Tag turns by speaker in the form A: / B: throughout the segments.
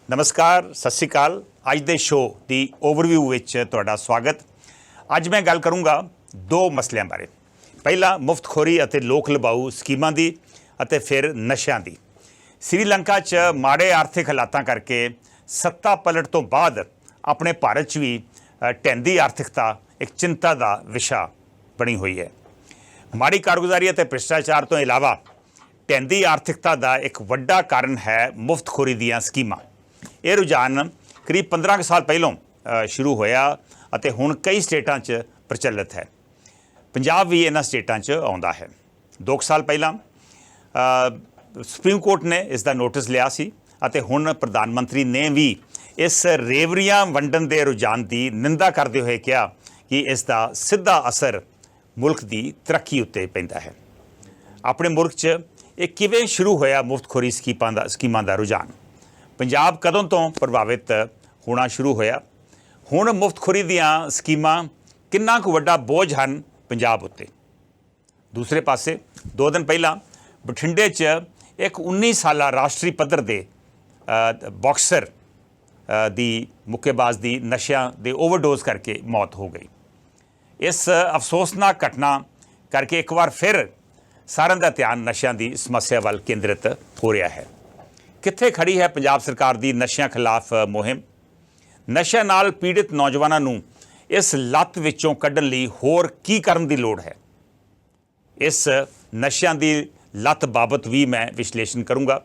A: नमस्कार, सत श्री अकाल। अज के शो की ओवरव्यू विच तुहाडा स्वागत। अज मैं गल करूँगा दो मसलियां बारे। पहला मुफ्तखोरी अते लोक लबाऊ स्कीमां दी अते फिर नशियां दी। श्रीलंका च माड़े आर्थिक हालातां करके सत्ता पलट तो बाद अपने भारत च भी ढहंदी आर्थिकता एक चिंता का विशा बनी हुई है। माड़ी कारगुजारी अते भ्रिष्टाचार तो इलावा ढहंदी आर्थिकता का एक वड्डा कारण है मुफ्तखोरी दीयां स्कीमां। ये रुझान करीब 15 साल पहलों शुरू होया अते हुण कई स्टेटां च प्रचलित है। पंजाब भी इन्हां स्टेटां च आउंदा है। 2 साल पहलां सुप्रीम कोर्ट ने इसका नोटिस लिया सी अते हुण प्रधानमंत्री ने भी इस रेवड़ियां वंडन के रुझान की निंदा करते हुए कहा कि इसका सीधा असर मुल्क की तरक्की उत्ते पैंदा है। अपने मुल्क च ये किवें शुरू होया मुफ्तखोरी स्कीमां दा रुझान? पंजाब कदों तो प्रभावित होना शुरू होया? हुण मुफ्तखोरी दीयां स्कीमां किन्ना कुछ वड्डा बोझ हन पंजाब उत्ते? दूसरे पासे 2 दिन पहला बठिंडे च एक 19 साला राष्ट्रीय पद्धर दे बॉक्सर दी मुक्केबाज दी नशियां दे ओवरडोज करके मौत हो गई। इस अफसोसनाक घटना करके एक बार फिर सारिਆਂ ਦਾ ध्यान नशियां दी समस्या वाल केंद्रित हो रहा है। कित्थे खड़ी है पंजाब सरकार दी नशियां खिलाफ मुहिम? नशियां नाल पीड़ित नौजवानों नूं इस लत विचों कड्ढण लई होर की करन दी लोड़ है? इस नशियां दी लत बाबत भी मैं विश्लेषण करूँगा,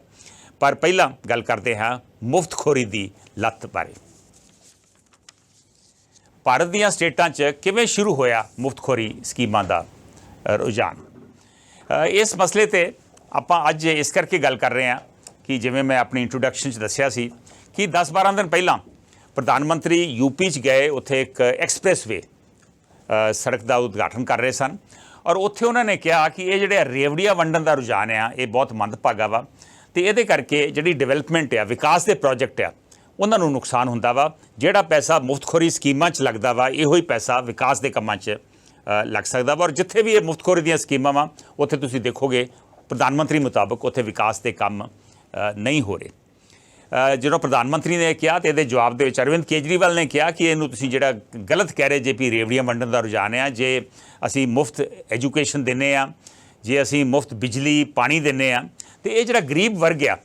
A: पर पहला गल करते हैं मुफ्तखोरी दी लत बारे। भारत दीयां स्टेटां च किवें शुरू होया मुफ्तखोरी स्कीमां दा रुझान? इस मसले ते आपां अज इस करके गल कर रहे हैं कि जिवें मैं अपनी इंट्रोडक्शन च दस्सिया सी कि 10-12 दिन पहलां प्रधानमंत्री यूपी च गए, उत्थे एक एक्सप्रैस वे सड़क का उद्घाटन कर रहे सन और उत्थे उन्होंने कहा कि ये जिहड़े रेवड़ियां वंडन का रुझान आ ये बहुत मंदभागा वा ते इहदे करके जिहड़ी डिवेलपमेंट आ विकास के प्रोजेक्ट आ उन्हां नूं नुकसान हुंदा वा। जिहड़ा पैसा मुफ्तखोरी स्कीमां च लगदा वा इहो ही पैसा विकास के कामां च लग सकदा वा। और जिथे भी ये मुफ्तखोरी दीयां स्कीमां वा उत्थे तुसीं देखोगे प्रधानमंत्री मुताबक उत्थे विकास के काम नहीं हो रहे। जो प्रधानमंत्री ने कहा तो ये जवाब दे अरविंद केजरीवाल ने कहा कि इनू तुसीं जिहड़ा गलत कह रहे जे भी रेवड़ियां वंडन का रुझान है। जे असी मुफ्त एजुकेशन दिंदे आ, जे असी मुफ्त बिजली पानी दिंदे आ तो ये जिहड़ा गरीब वर्ग आ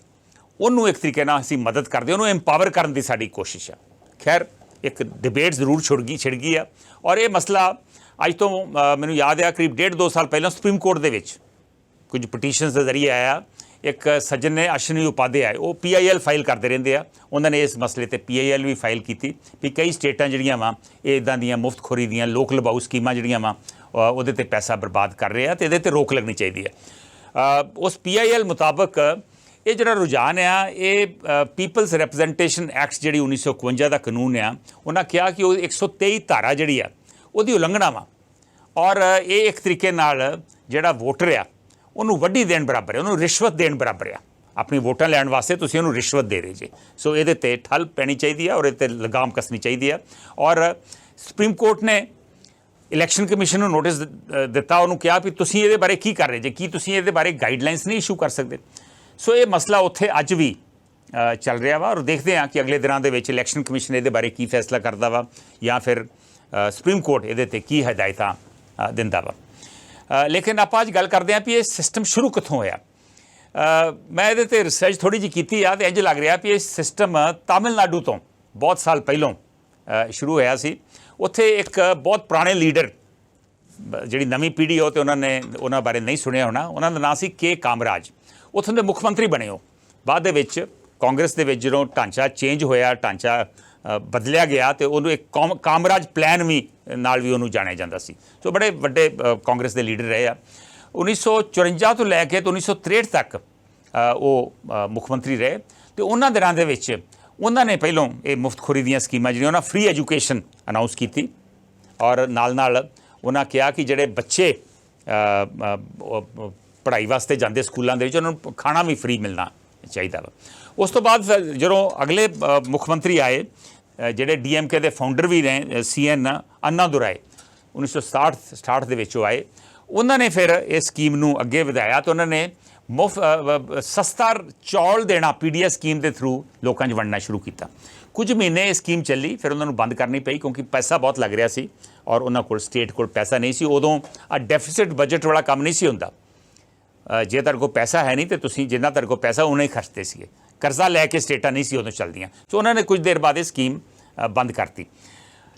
A: उन्होंने एक तरीके नाल असीं मदद करदे, उन्होंने एम्पावर करन दी साडी कोशिश है। खैर एक डिबेट जरूर छिड़ गई है और ये मसला अज तो मैनूं याद आ करीब 1.5-2 साल पहले सुप्रीम कोर्ट दे विच कुछ पटीशनस के जरिए आया। एक सज्जन ने अश्विनी उपाध्याय वो PIL फाइल करते रहंदे आ, उन्होंने इस मसले ते PIL भी फाइल की भी कई स्टेटां जिहड़ियां वा इदां दीयां मुफ्तखोरी दीयां लोक लबाऊ स्कीमां जिहड़ियां वा उहदे ते पैसा बर्बाद कर रहे हैं तो इहदे ते रोक लगनी चाहिए है। उस PIL मुताबक ये जिहड़ा रुझान आ ये पीपल्स रिप्रजेंटेशन एक्ट जिहड़ी 1951 का कानून आ उन्हां कहा कि वो 123 धारा जिहड़ी आ उहदी उलंघना वा और ये एक तरीके नाल जिहड़ा वोटर आ उन्होंने वड्डी देण बराबर है, उन्होंने रिश्वत देण बराबर है। अपनी वोटां लैण वास्ते तुसीं उन्होंने रिश्वत दे रहे जे। सो ये ते ठल पैनी चाहिए है और ये लगाम कसनी चाहिए है। और सुप्रीम कोर्ट ने इलैक्शन कमीशन को नोटिस दिता, उन्होंने कहा भी तुसीं इहदे बारे की कर रहे जे, की तुसीं इहदे बारे गाइडलाइनस नहीं इशू कर सकते? सो ये मसला उत्थे अज भी चल रहा वा और देखते हैं कि अगले दिनों के इलैक्शन कमीशन इहदे बारे की फैसला करता वा या फिर सुप्रीम कोर्ट इहदे ते की हदायतां दिंदा वा। लेकिन आप अज गल करते हैं भी ये सिस्टम शुरू कित्थों होया। मैं ये ते रिसर्च थोड़ी जी की आ तो इंज लग रहा भी ये सिस्टम तमिलनाडु तो बहुत साल पहलों शुरू होया सी। उत्थे एक बहुत पुराने लीडर जिहड़ी नवीं पीढ़ी हो तो उन्होंने बारे नहीं सुनिया होना, उन्होंने नाम सी के कामराज। उत्थों दे मुख मंत्री बने हो। बाद दे विच कांग्रेस दे विच जदों ढांचा चेंज होया, ढांचा बदलिया गया तो उन्होंने एक कामराज प्लान भी नाल भी उन्होंने जानिया जाता सी। सो बड़े वड्डे कांग्रेस के लीडर रहे आ। 1954 तो लैके तो 1963 तक वो मुख्यमंत्री रहे तो उन्होंने दिनों दे विच उन्होंने पहलों ये मुफ्तखोरी दीयां स्कीमां जिहड़ियां उन्होंने फ्री एजुकेशन अनाउंस की और नाल उन्होंने कहा कि जिहड़े बच्चे पढ़ाई वास्ते जाते स्कूलों के उन्होंने खाना भी फ्री मिलना चाहिए वा। उस तो बाद जो अगले मुख्यमंत्री आए जिहड़े DMK के फाउंडर भी ने CN अन्नादुराई 1967 के आए, उन्होंने फिर इस स्कीम नूं अगे वधाया तो उन्होंने सस्ता चौल देना पीडीएस स्कीम के थ्रू लोगों 'च वंडना शुरू किया। कुछ महीने ये स्कीम चली, फिर उन्होंने बंद करनी पई क्योंकि पैसा बहुत लग रहा सी और उन्होंने कोल स्टेट कोल पैसा नहीं सी। उदों आ डेफिसिट बजट वाला काम नहीं सी हुंदा। जे तेरे को पैसा है नहीं तो तुसीं जिन्ना तेरे को पैसा उन्ना ही खर्चते सी, कर्जा लैके स्टेटां नहीं सी उदों चलदियां। सो उन्होंने कुछ देर बाद ये स्कीम बंद करती।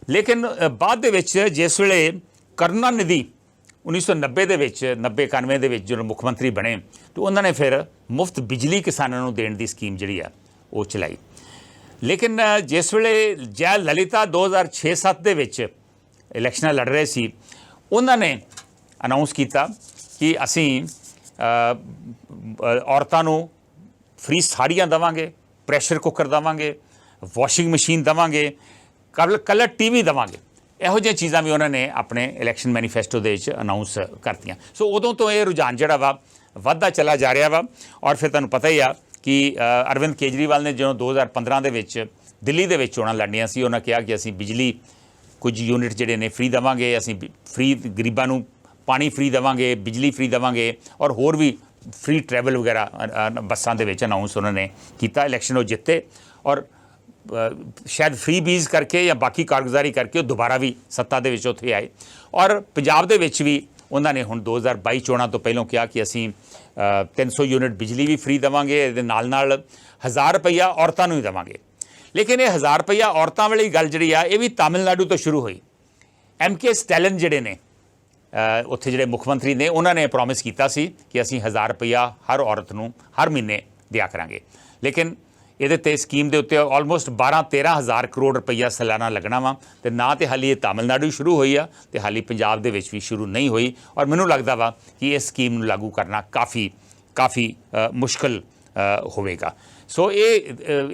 A: लेकिन बाद दे विच जिस वेले करुणानिधि 1990 ਦੇ ਵਿੱਚ 90-91 ਦੇ ਵਿੱਚ ਜਦੋਂ ਮੁੱਖ ਮੰਤਰੀ ਬਣੇ तो उन्होंने फिर मुफ्त बिजली किसानों को देने की स्कीम जी वो चलाई। लेकिन जिस वेले जय ललिता 2006-07 ਦੇ ਵਿੱਚ इलैक्शनां लड़ रहे सी, उन्होंने अनाउंस किया कि असी औरतों को फ्री साड़ियाँ देवांगे, प्रैशर कुकर देवांगे, वॉशिंग मशीन देवांगे, कलर टीवी देवांगे। ਇਹੋ ਜਿਹੀਆਂ ਚੀਜ਼ਾਂ ਵੀ ਉਹਨਾਂ ਨੇ ਆਪਣੇ ਇਲੈਕਸ਼ਨ ਮੈਨੀਫੈਸਟੋ ਦੇ ਵਿੱਚ ਅਨਾਉਂਸ ਕਰਤੀਆਂ। ਸੋ ਉਦੋਂ ਤੋਂ ਇਹ ਰੁਝਾਨ ਜਿਹੜਾ ਵਾ ਵੱਧਦਾ ਚਲਾ ਜਾ ਰਿਹਾ ਵਾ। ਔਰ ਫਿਰ ਤੁਹਾਨੂੰ ਪਤਾ ਹੀ ਆ ਕਿ ਅਰਵਿੰਦ ਕੇਜਰੀਵਾਲ ਨੇ ਜਦੋਂ 2015 ਦੇ ਵਿੱਚ ਦਿੱਲੀ ਦੇ ਵਿੱਚ ਚੋਣਾਂ ਲੜਨੀਆਂ ਸੀ, ਉਹਨਾਂ ਕਿਹਾ ਕਿ ਅਸੀਂ ਬਿਜਲੀ ਕੁਝ ਯੂਨਿਟ ਜਿਹੜੇ ਨੇ ਫ੍ਰੀ ਦੇਵਾਂਗੇ, ਅਸੀਂ ਫ੍ਰੀ ਗਰੀਬਾਂ ਨੂੰ ਪਾਣੀ ਫ੍ਰੀ ਦੇਵਾਂਗੇ, ਬਿਜਲੀ ਫ੍ਰੀ ਦੇਵਾਂਗੇ ਔਰ ਹੋਰ ਵੀ ਫ੍ਰੀ ਟਰੈਵਲ ਵਗੈਰਾ ਬੱਸਾਂ ਦੇ ਵਿੱਚ ਅਨਾਉਂਸ ਉਹਨਾਂ ਨੇ ਕੀਤਾ। ਇਲੈਕਸ਼ਨ ਉਹ ਜਿੱਤੇ ਔਰ शायद फ्री बीज करके या बाकी कारगुजारी करके दोबारा भी सत्ता दे विच उत्थे आए। और पंजाब दे विच भी उन्होंने हुण 2022 चोणां तो पहलों कहा कि असीं 300 यूनिट बिजली भी फ्री देवांगे, इहदे नाल नाल 1000 रुपया औरतां नूं भी देवांगे। लेकिन ये 1000 रुपया औरतां वाली गल जिहड़ी आ ये भी तमिलनाडु तो शुरू हुई। MK स्टैलिन जिहड़े ने उत्थे जिहड़े मुख मंत्री ने उन्होंने प्रॉमिस किया सी कि असीं 1000 रुपया हर औरत नूं हर महीने दिया करांगे। लेकिन ये स्कीम के उत्ते ऑलमोस्ट 12-13 हज़ार करोड़ रुपया सालाना लगना वा। तो ना तो हाली ये तमिलनाडु शुरू हुई आ तो हाली पंजाब दे विच भी शुरू नहीं हुई। और मैनूं लगता वा कि इस स्कीम नूं लागू करना काफ़ी मुश्किल होवेगा। सो ये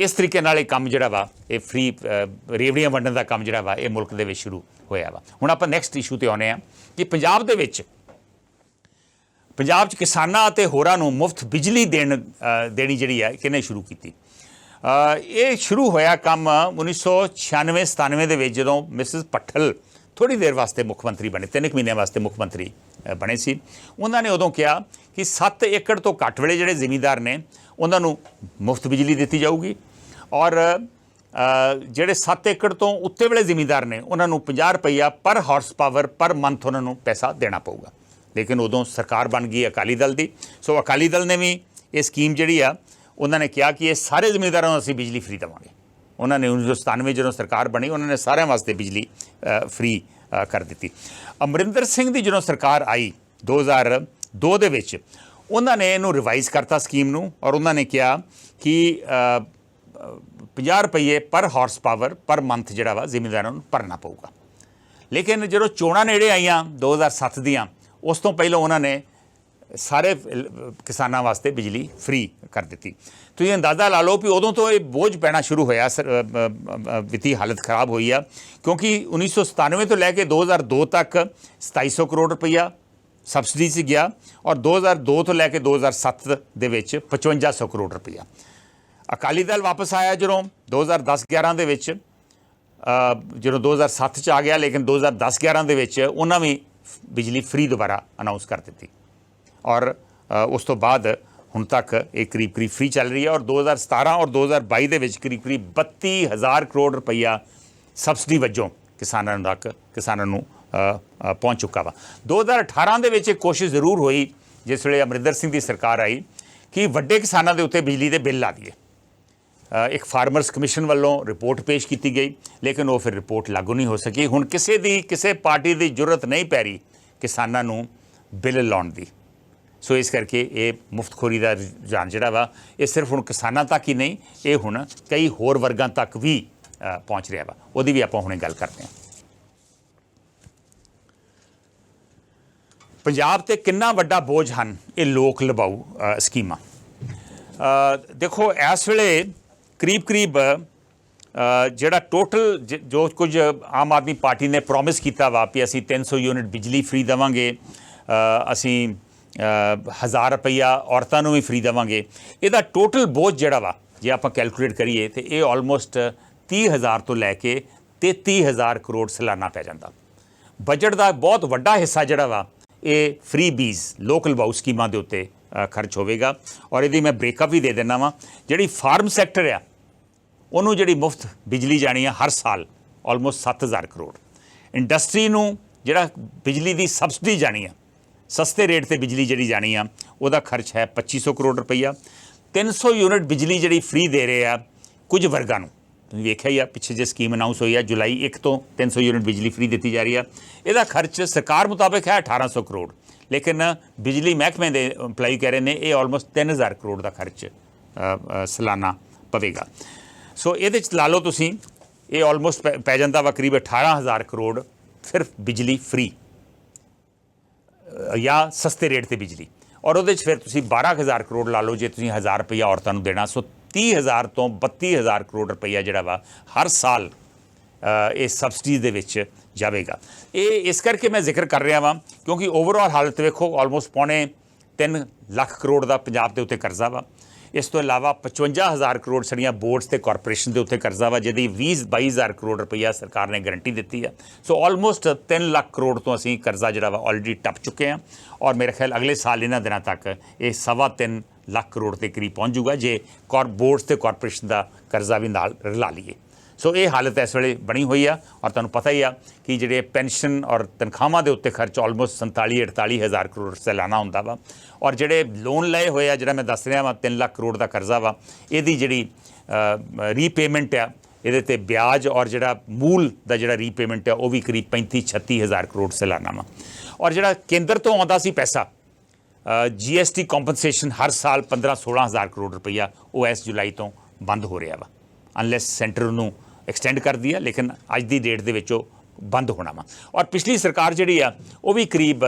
A: इस तरीके नाल काम जिहड़ा वा ये फ्री रेवड़ियां वंडण दा काम जिहड़ा वा ये मुल्क दे विच शुरू होया वा। हुण आपां नैक्सट इशू ते आउने आ कि पंजाब दे विच पंजाब च किसानां ते होरां नूं मुफ्त बिजली देनी जिहड़ी आ किहने शुरू कीती। ये शुरू होया काम 1996-97 ਦੇ ਵਿੱਚ ਜਦੋਂ ਮਿਸਿਸ ਪੱਠਲ ਥੋੜੀ ਦੇਰ ਵਾਸਤੇ ਮੁੱਖ ਮੰਤਰੀ ਬਣੇ, 3 ਮਹੀਨਿਆਂ ਵਾਸਤੇ ਮੁੱਖ ਮੰਤਰੀ ਬਣੇ ਸੀ। ਉਹਨਾਂ ਨੇ ਉਦੋਂ ਕਿਹਾ ਕਿ 7 ਏਕੜ ਤੋਂ ਘੱਟ ਵਾਲੇ ਜਿਹੜੇ ਜ਼ਿਮੀਂਦਾਰ ਨੇ ਉਹਨਾਂ ਨੂੰ ਮੁਫਤ ਬਿਜਲੀ ਦਿੱਤੀ ਜਾਊਗੀ ਔਰ ਜਿਹੜੇ 7 ਏਕੜ ਤੋਂ ਉੱਤੇ ਵਾਲੇ ਜ਼ਿਮੀਂਦਾਰ ਨੇ ਉਹਨਾਂ ਨੂੰ 50 ਰੁਪਈਆ ਪਰ ਹਾਰਸ ਪਾਵਰ ਪਰ ਮੰਥ ਉਹਨਾਂ ਨੂੰ ਪੈਸਾ ਦੇਣਾ ਪਊਗਾ। ਲੇਕਿਨ ਉਦੋਂ ਸਰਕਾਰ ਬਣ ਗਈ ਅਕਾਲੀ ਦਲ ਦੀ। ਸੋ ਅਕਾਲੀ ਦਲ ਨੇ ਵੀ ਇਹ ਸਕੀਮ ਜਿਹੜੀ ਆ उन्होंने कहा कि ये सारे जिम्मेदारों असीं बिजली फ्री देवांगे। उन्होंने 1997 जो सरकार बनी उन्होंने सारे वास्ते बिजली फ्री कर दी। अमरिंदर सिंह की जो सरकार आई 2002 ਦੇ ਵਿੱਚ उन्होंने इनू रिवाइज़ करता स्कीम नू और उन्होंने कहा कि 50 रुपये पर हॉर्स पावर पर मंथ जिहड़ा वा जिम्मेदारों नू भरना पऊगा। लेकिन जो चोणां नेड़े आईयां 2007 दियां उस तो पहलों उन्होंने सारे किसानों वास्ते बिजली फ्री कर दी। तो ये अंदाज़ा ला लो भी उदों तो ये बोझ पैना शुरू होया, वित्तीय हालत खराब हुई है क्योंकि 1997 तो लैके 2002 तक 2700 करोड़ रुपया सबसिडी से गया और 2002 तो लैके 2007 ਦੇ ਵਿੱਚ 5500 करोड़ रुपया। अकाली दल वापस आया जो 2010-11 ਦੇ ਵਿੱਚ जो 2007 ਚ आ गया, लेकिन 2010-11 ਦੇ ਵਿੱਚ उन्होंने भी बिजली फ्री दोबारा अनाउंस कर दी और उस तो बाद हुण तक एक करीब फ्री चल रही है। और 2017 और 2022 ਦੇ ਵਿੱਚ करीब 32,000 करोड़ रुपया सबसिडी वजों किसानों तक पहुँच चुका वा। 2018 ਦੇ ਵਿੱਚ एक कोशिश जरूर हुई जिस वे अमरिंदर सिंह की सरकार आई कि वड्डे किसानों के उत्ते बिजली के बिल ला दिए। एक फार्मर्स कमिशन वालों रिपोर्ट पेश की गई लेकिन वो फिर रिपोर्ट लागू नहीं हो सकी। हुण किसी पार्टी की जरूरत नहीं पै रही किसानों बिल लाउण दी। सो इस करके ये मुफ्तखोरी का रुझान जिहड़ा वा ये सिर्फ हुण किसानां तक ही नहीं, ये हुण कई होर वर्गां तक भी पहुँच रहा वा। उहदी भी आपां हुणे गल करते हैं। पंजाब ते कितना वड्डा बोझ हन ये लोक लभाऊ स्कीमां। देखो इस वेले करीब जिहड़ा टोटल जो कुछ आम आदमी पार्टी ने प्रॉमिस किया वा भी असीं 300 यूनिट बिजली फ्री देवांगे, असीं 1000 रुपया औरतों को भी फ्री देवांगे, इहदा टोटल बोझ जिहड़ा वा जे आपां कैलकुलेट करिए तो ये ऑलमोस्ट 30,000 तो लैके 33,000 करोड़ सालाना पै जांदा। बजट का बहुत वड्डा हिस्सा जिहड़ा वा ये फ्री बीज लोक लभाऊ स्कीमां दे उत्ते ਖਰਚ ਹੋਵੇਗਾ। ਔਰ ਇਹਦੀ ਮੈਂ ਬ੍ਰੇਕਅਪ ਵੀ ਦੇ ਦਿੰਦਾ ਵਾਂ। ਜਿਹੜੀ ਫਾਰਮ ਸੈਕਟਰ ਆ ਉਹਨੂੰ ਜਿਹੜੀ ਮੁਫਤ ਬਿਜਲੀ ਜਾਣੀ ਆ ਹਰ ਸਾਲ ਆਲਮੋਸਟ 7,000 ਕਰੋੜ। ਇੰਡਸਟਰੀ ਨੂੰ ਜਿਹੜਾ ਬਿਜਲੀ ਦੀ ਸਬਸਿਡੀ ਜਾਣੀ ਆ, ਸਸਤੇ ਰੇਟ ਤੇ ਬਿਜਲੀ ਜਿਹੜੀ ਜਾਣੀ ਆ, ਉਹਦਾ ਖਰਚ ਹੈ 2500 ਕਰੋੜ ਰੁਪਈਆ। 300 ਯੂਨਿਟ ਬਿਜਲੀ ਜਿਹੜੀ ਫ੍ਰੀ ਦੇ ਰਹੇ ਆ ਕੁਝ ਵਰਗਾਂ ਨੂੰ, ਤੁਸੀਂ ਵੇਖਿਆ ਹੀ ਆ ਪਿੱਛੇ ਜੇ ਸਕੀਮ ਅਨਾਊਂਸ ਹੋਈ ਆ ਜੁਲਾਈ 1 ਤੋਂ 300 ਯੂਨਿਟ ਬਿਜਲੀ ਫ੍ਰੀ ਦਿੱਤੀ ਜਾ ਰਹੀ ਆ। ਇਹਦਾ ਖਰਚ ਸਰਕਾਰ ਮੁਤਾਬਕ ਹੈ 1800 ਕਰੋੜ, ਲੇਕਿਨ ਬਿਜਲੀ ਮਹਿਕਮੇ ਦੇ ਇੰਪਲਾਈ ਕਹਿ ਰਹੇ ਨੇ ਇਹ ਆਲਮੋਸਟ 3000 ਕਰੋੜ ਦਾ ਖਰਚ ਸਾਲਾਨਾ ਪਵੇਗਾ। ਸੋ ਇਹਦੇ 'ਚ ਲਾ ਲਓ ਤੁਸੀਂ, ਇਹ ਆਲਮੋਸਟ ਪੈ ਜਾਂਦਾ ਵਾ ਕਰੀਬ 18000 ਕਰੋੜ ਸਿਰਫ ਬਿਜਲੀ ਫ੍ਰੀ ਜਾਂ ਸਸਤੇ ਰੇਟ ਤੇ ਬਿਜਲੀ। ਔਰ ਉਹਦੇ 'ਚ ਫਿਰ ਤੁਸੀਂ 12000 ਕਰੋੜ ਲਾ ਲਓ ਜੇ ਤੁਸੀਂ 1000 ਰੁਪਈਆ ਔਰਤਾਂ ਨੂੰ ਦੇਣਾ। ਸੋ 30,000 ਤੋਂ 32,000 ਕਰੋੜ ਰੁਪਈਆ ਜਿਹੜਾ ਵਾ ਹਰ ਸਾਲ ਇਹ ਸਬਸਿਡੀ ਦੇ ਵਿੱਚ ਜਾਵੇਗਾ। ਇਹ ਇਸ ਕਰਕੇ ਮੈਂ ਜ਼ਿਕਰ ਕਰ ਰਿਹਾ ਵਾਂ ਕਿਉਂਕਿ ਓਵਰਆਲ ਹਾਲਤ ਵੇਖੋ, ਆਲਮੋਸਟ ਪੌਣੇ 3 ਲੱਖ ਕਰੋੜ ਦਾ ਪੰਜਾਬ ਦੇ ਉੱਤੇ ਕਰਜ਼ਾ ਵਾ। ਇਸ ਤੋਂ ਇਲਾਵਾ 55,000 ਕਰੋੜ ਸਾਡੀਆਂ ਬੋਰਡਸ ਤੇ ਕਾਰਪੋਰੇਸ਼ਨ ਦੇ ਉੱਤੇ ਕਰਜ਼ਾ ਵਾ, ਜਿਹਦੀ 22,000 ਕਰੋੜ ਰੁਪਈਆ ਸਰਕਾਰ ਨੇ ਗਰੰਟੀ ਦਿੱਤੀ ਆ। ਸੋ ਆਲਮੋਸਟ 3 ਲੱਖ ਕਰੋੜ ਤੋਂ ਅਸੀਂ ਕਰਜ਼ਾ ਜਿਹੜਾ ਵਾ ਆਲਰੇਡੀ ਟੱਪ ਚੁੱਕੇ ਹਾਂ। ਔਰ ਮੇਰੇ ਖਿਆਲ ਅਗਲੇ ਸਾਲ ਇਹਨਾਂ ਦਿਨਾਂ ਤੱਕ ਇਹ 3.25 ਲੱਖ ਕਰੋੜ ਦੇ ਕਰੀਬ ਪਹੁੰਚ ਜੂਗਾ ਜੇ ਬੋਰਡਸ ਤੇ ਕਾਰਪੋਰੇਸ਼ਨ ਦਾ ਕਰਜ਼ਾ ਵੀ ਨਾਲ ਰਲਾ ਲਈਏ। ਸੋ ਇਹ ਹਾਲਤ ਇਸ ਵੇਲੇ ਬਣੀ ਹੋਈ ਆ। ਔਰ ਤੁਹਾਨੂੰ ਪਤਾ ਹੀ ਆ ਕਿ ਜਿਹੜੇ ਪੈਨਸ਼ਨ ਔਰ ਤਨਖਾਹਾਂ ਦੇ ਉੱਤੇ ਖਰਚ ਆਲਮੋਸਟ 47-48 ਹਜ਼ਾਰ ਕਰੋੜ ਸਾਲਾਨਾ ਹੁੰਦਾ ਵਾ। ਔਰ ਜਿਹੜੇ ਲੋਨ ਲਏ ਹੋਏ ਆ, ਜਿਹੜਾ ਮੈਂ ਦੱਸ ਰਿਹਾ ਵਾਂ 3 ਲੱਖ ਕਰੋੜ ਦਾ ਕਰਜ਼ਾ ਵਾ, ਇਹਦੀ ਜਿਹੜੀ ਰੀਪੇਮੈਂਟ ਆ, ਇਹਦੇ ਤੇ ਵਿਆਜ ਔਰ ਜਿਹੜਾ ਮੂਲ ਦਾ ਜਿਹੜਾ ਰੀਪੇਮੈਂਟ ਆ ਉਹ ਵੀ ਕਰੀਬ 35-36 ਹਜ਼ਾਰ ਕਰੋੜ ਸਾਲਾਨਾ ਵਾ। ਔਰ ਜਿਹੜਾ ਕੇਂਦਰ ਤੋਂ ਆਉਂਦਾ ਸੀ ਪੈਸਾ, GST ਕੰਪਨਸੇਸ਼ਨ ਹਰ ਸਾਲ 15-16 ਹਜ਼ਾਰ ਕਰੋੜ ਰੁਪਈਆ, ਉਹ ਇਸ ਜੁਲਾਈ ਤੋਂ ਬੰਦ ਹੋ ਰਿਹਾ ਵਾ। ਅਨਲੈਸ ਸੈਂਟਰ ਨੂੰ ਐਕਸਟੈਂਡ ਕਰਦੀ ਆ, ਲੇਕਿਨ ਅੱਜ ਦੀ ਡੇਟ ਦੇ ਵਿੱਚ ਉਹ ਬੰਦ ਹੋਣਾ ਵਾ। ਔਰ ਪਿਛਲੀ ਸਰਕਾਰ ਜਿਹੜੀ ਆ ਉਹ ਵੀ ਕਰੀਬ